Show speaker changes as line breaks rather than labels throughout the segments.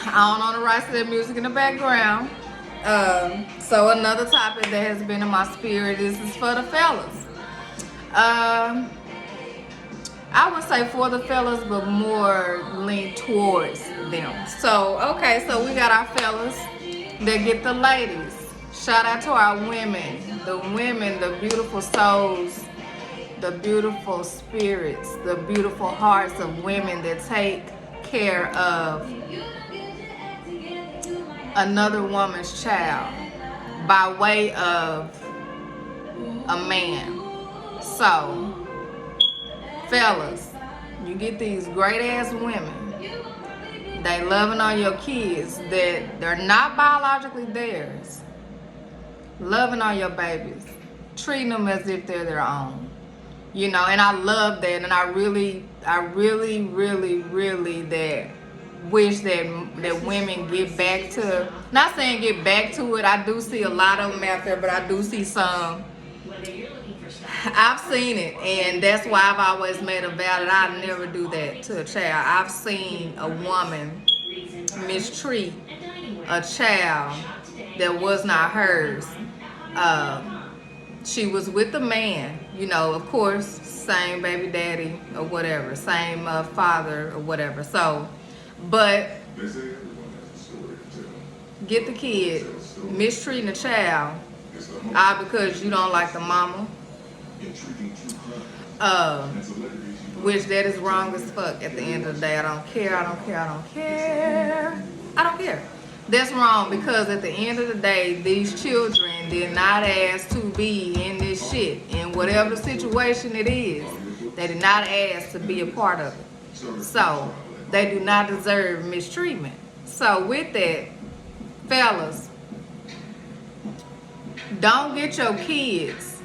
I don't know the rights to that music in the background. So another topic that has been in my spirit is for the fellas. I would say for the fellas, but more lean towards them. So, okay, so we got our fellas that get the ladies. Shout out to our women, the beautiful souls, the beautiful spirits, the beautiful hearts of women that take care of another woman's child by way of a man. So, fellas, you get these great ass women. They loving on your kids that they're not biologically theirs. Loving on your babies. Treating them as if they're their own. You know, and I love that, and I really that wish that women get back to, not saying get back to it. I do see a lot of them out there, but I do see some. I've seen it, and that's why I've always made a vow that I never do that to a child. I've seen a woman mistreat a child that was not hers. She was with a man, you know, of course, same baby daddy or whatever, same father or whatever. So, but get the kid mistreating a child all because you don't like the mama. Which that is wrong as fuck at the end of the day. I don't care. That's wrong, because at the end of the day, these children did not ask to be in this shit. In whatever situation it is, they did not ask to be a part of it. So they do not deserve mistreatment. So with that, fellas, don't get your kids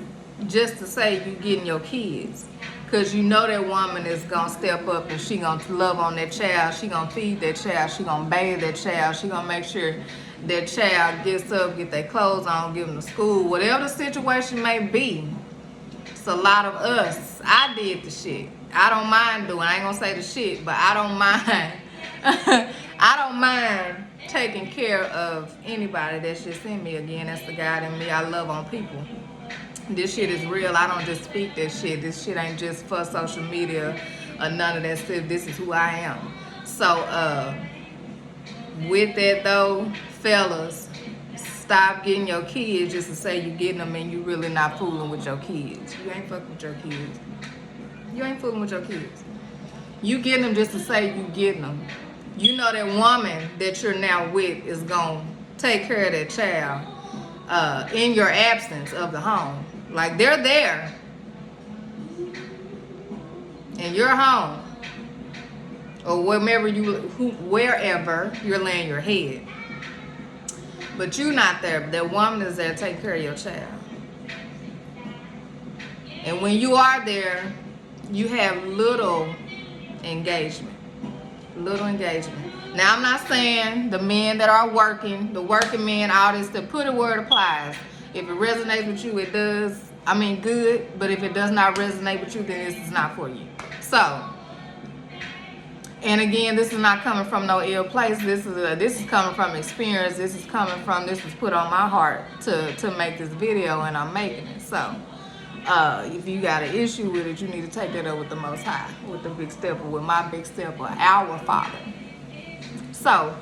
just to say you getting your kids, because you know that woman is gonna step up and she gonna love on that child, she gonna feed that child, she gonna bathe that child, she gonna make sure that child gets up, get their clothes on, give them to school, whatever the situation may be. It's a lot of us. I did the shit. I don't mind doing, I ain't gonna say the shit, but I don't mind I don't mind taking care of anybody that's just in me. Again, that's the God in me. I love on people. This shit is real. I don't just speak that shit. This shit ain't just for social media or none of that stuff. This is who I am. So, with that though, fellas, stop getting your kids just to say you getting them and you really not fooling with your kids. You ain't fucking with your kids. You ain't fooling with your kids. You getting them just to say you getting them. You know that woman that you're now with is gonna take care of that child in your absence of the home. Like, they're there in your home or wherever you're laying your head, but you're not there. That woman is there to take care of your child. And when you are there, you have little engagement. Now, I'm not saying the men that are working, the working men, all this, to put it where it applies. If it resonates with you, it does. I mean, good. But if it does not resonate with you, then this is not for you. So, and again, this is not coming from no ill place. This is coming from experience. This was put on my heart to make this video, and I'm making it. So, if you got an issue with it, you need to take that up with the Most High, with the Big Stepper, with my Big Stepper, our Father. So,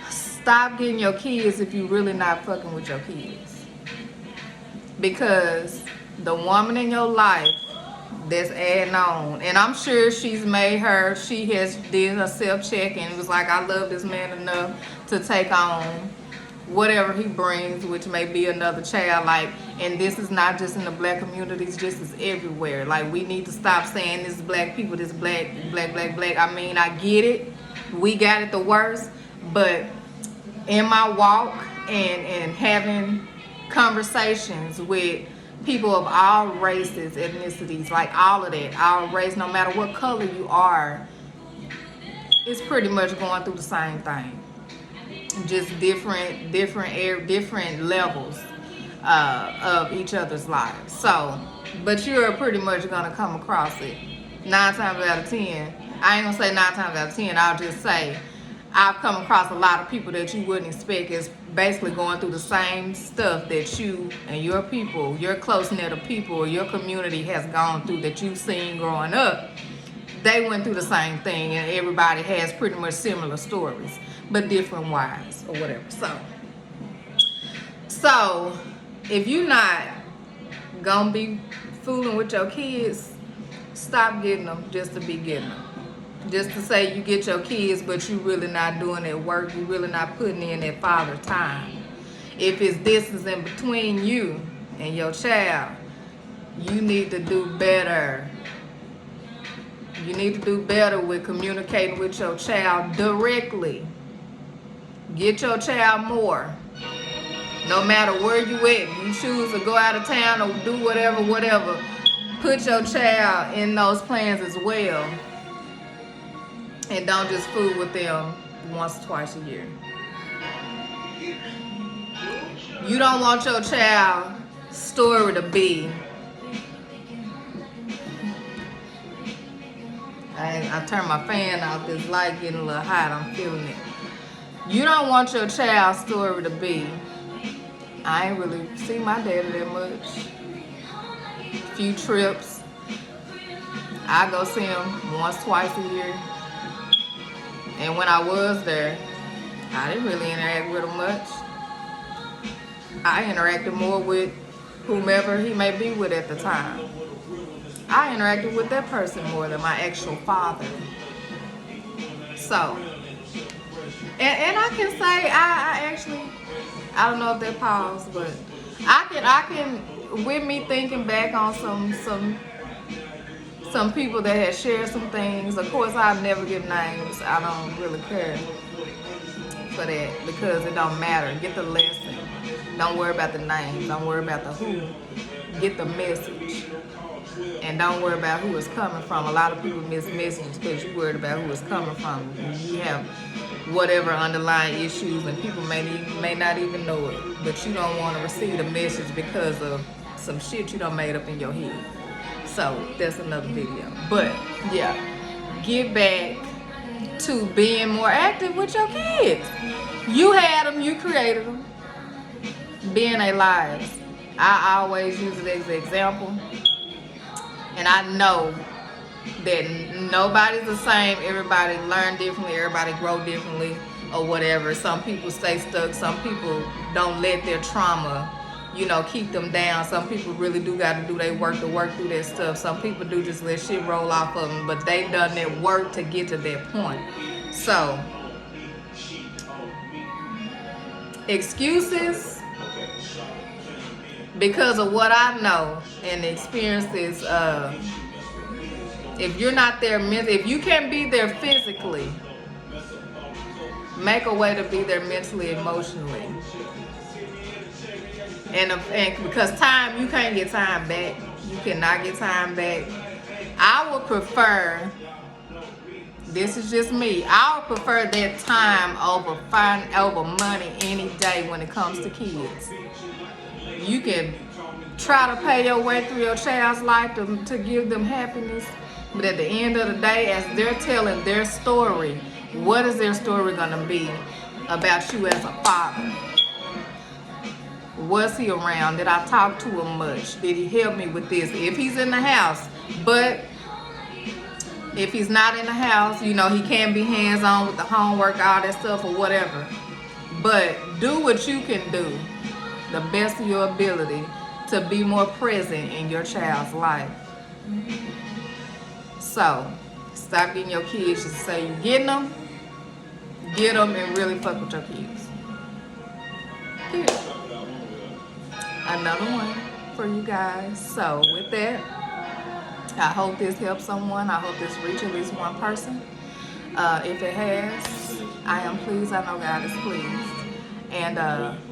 stop getting your kids if you really not fucking with your kids. Because the woman in your life that's adding on, and I'm sure she has did a self-check and was like, I love this man enough to take on whatever he brings, which may be another child. Like, and this is not just in the black communities, this is everywhere. Like, we need to stop saying this is black people, this black. I mean, I get it. We got it the worst, but in my walk and having conversations with people of all races, ethnicities, like all of that, all race, no matter what color you are, it's pretty much going through the same thing. Just different levels of each other's lives. So, but you're pretty much gonna come across it 9 times out of 10. I ain't gonna say 9 times out of 10. I'll just say I've come across a lot of people that you wouldn't expect is basically going through the same stuff that you and your people, your close knit of people, or your community has gone through that you've seen growing up. They went through the same thing, and everybody has pretty much similar stories, but different whys or whatever. So if you're not gonna be fooling with your kids, stop getting them just to be getting them. Just to say you get your kids, but you really not doing that work. You really not putting in that father time. If it's distance in between you and your child, you need to do better. You need to do better with communicating with your child directly. Get your child more. No matter where you at, you choose to go out of town or do whatever. Put your child in those plans as well. And don't just fool with them once or twice a year. You don't want your child's story to be, I turned my fan off, this light getting a little hot, I'm feeling it. You don't want your child's story to be, I ain't really see my daddy that much. Few trips. I go see him once, twice a year. And when I was there, I didn't really interact with him much. I interacted more with whomever he may be with at the time. I interacted with that person more than my actual father. So, and I can say I actually, I don't know if that paused, but I can, with me thinking back on some people that had shared some things. Of course, I'll never give names. I don't really care for that because it don't matter. Get the lesson. Don't worry about the names. Don't worry about the who. Get the message. And don't worry about who it's coming from. A lot of people miss messages because you're worried about who it's coming from. You have whatever underlying issues and people may not even know it. But you don't want to receive the message because of some shit you done made up in your head. So that's another video. But yeah, get back to being more active with your kids. You had them, you created them. Be in their lives. I always use it as an example. And I know that nobody's the same. Everybody learn differently, everybody grow differently or whatever. Some people stay stuck. Some people don't let their trauma, keep them down. Some people really do got to do their work to work through that stuff. Some people do just let shit roll off of them, but they done their work to get to that point. So, excuses, because of what I know and experiences, if you're not there mentally, if you can't be there physically, make a way to be there mentally, emotionally. And because time, you can't get time back. You cannot get time back. I would prefer, this is just me, I would prefer that time over money any day when it comes to kids. You can try to pay your way through your child's life to give them happiness, but at the end of the day, as they're telling their story, what is their story going to be about you as a father? Was he around? Did I talk to him much? Did he help me with this? If he's in the house, but if he's not in the house, he can be hands-on with the homework, all that stuff or whatever. But do what you can do, the best of your ability, to be more present in your child's life. So, stop getting your kids to say you're getting them. Get them and really fuck with your kids. Period. Another one for you guys. So, with that, I hope this helps someone. I hope this reaches at least one person. If it has, I am pleased. I know God is pleased. And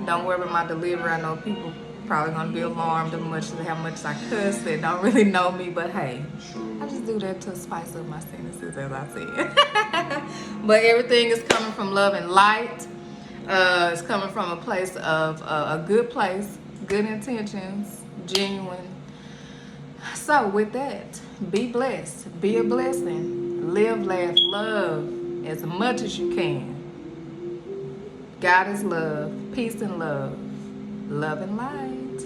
don't worry about my delivery. I know people probably gonna be alarmed at how much I cuss. They don't really know me, but hey, I just do that to spice up my sentences, as I said. But everything is coming from love and light. It's coming from a place of a good place, good intentions, genuine. So with that, be blessed, be a blessing, live, laugh, love as much as you can. God is love. Peace and love. Love and light.